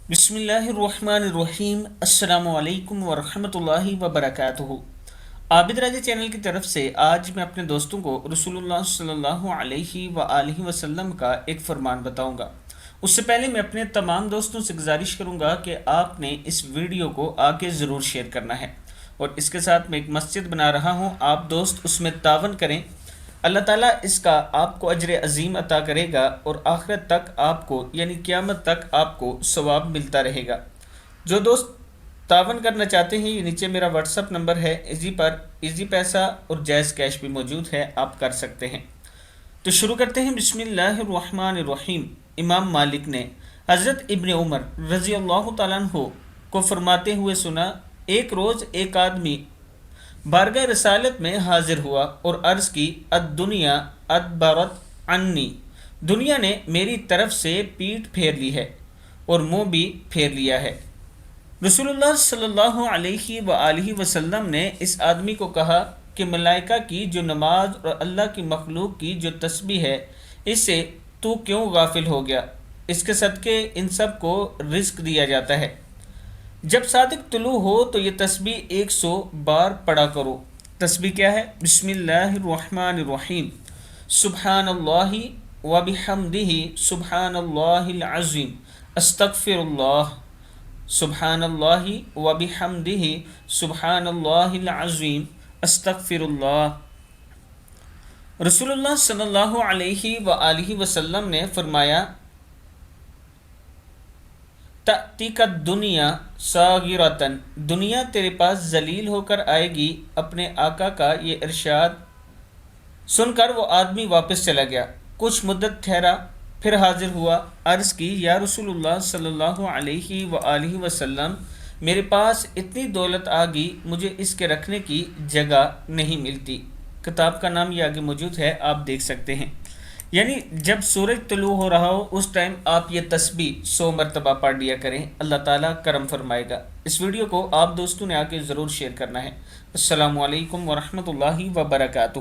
بسم اللہ الرحمن الرحیم۔ السلام علیکم ورحمۃ اللہ وبرکاتہ۔ عابد راجہ چینل کی طرف سے آج میں اپنے دوستوں کو رسول اللہ صلی اللہ علیہ وآلہ وسلم کا ایک فرمان بتاؤں گا۔ اس سے پہلے میں اپنے تمام دوستوں سے گزارش کروں گا کہ آپ نے اس ویڈیو کو آگے ضرور شیئر کرنا ہے، اور اس کے ساتھ میں ایک مسجد بنا رہا ہوں، آپ دوست اس میں تعاون کریں۔ اللہ تعالیٰ اس کا آپ کو اجر عظیم عطا کرے گا، اور آخرت تک آپ کو یعنی قیامت تک آپ کو ثواب ملتا رہے گا۔ جو دوست تعاون کرنا چاہتے ہیں، یہ نیچے میرا واٹس ایپ نمبر ہے، ایزی پر ایزی پیسہ اور جائز کیش بھی موجود ہے، آپ کر سکتے ہیں۔ تو شروع کرتے ہیں۔ بسم اللہ الرحمن الرحیم۔ امام مالک نے حضرت ابن عمر رضی اللہ تعالیٰ عنہ کو فرماتے ہوئے سنا، ایک روز ایک آدمی بارگاہ رسالت میں حاضر ہوا اور عرض کی، الدنیا ادبرت عنی، دنیا نے میری طرف سے پیٹھ پھیر لی ہے اور منہ بھی پھیر لیا ہے۔ رسول اللہ صلی اللہ علیہ وآلہ وسلم نے اس آدمی کو کہا کہ ملائکہ کی جو نماز اور اللہ کی مخلوق کی جو تسبیح ہے، اس سے تو کیوں غافل ہو گیا؟ اس کے صدقے ان سب کو رزق دیا جاتا ہے۔ جب صادق طلوع ہو تو یہ تسبیح 100 بار پڑھا کرو۔ تسبیح کیا ہے؟ بسم اللہ الرحمن الرحیم، سبحان اللہ وبحمدہ، سبحان اللہ العظیم، استغفر اللہ، سبحان اللہ وبحمدہ، سبحان اللہ العظیم، استغفر اللہ۔ رسول اللہ صلی اللہ علیہ وآلہ وسلم نے فرمایا، تأتیک الدنیا صاغرۃ، دنیا تیرے پاس ذلیل ہو کر آئے گی۔ اپنے آقا کا یہ ارشاد سن کر وہ آدمی واپس چلا گیا۔ کچھ مدت ٹھہرا، پھر حاضر ہوا، عرض کی، یا رسول اللہ صلی اللہ علیہ وآلہ وسلم، میرے پاس اتنی دولت آ گئی، مجھے اس کے رکھنے کی جگہ نہیں ملتی۔ کتاب کا نام یہ آگے موجود ہے، آپ دیکھ سکتے ہیں۔ یعنی جب سورج طلوع ہو رہا ہو اس ٹائم آپ یہ تسبیح 100 مرتبہ پڑھ لیا کریں، اللہ تعالیٰ کرم فرمائے گا۔ اس ویڈیو کو آپ دوستوں نے آ کے ضرور شیئر کرنا ہے۔ السلام علیکم ورحمۃ اللہ وبرکاتہ۔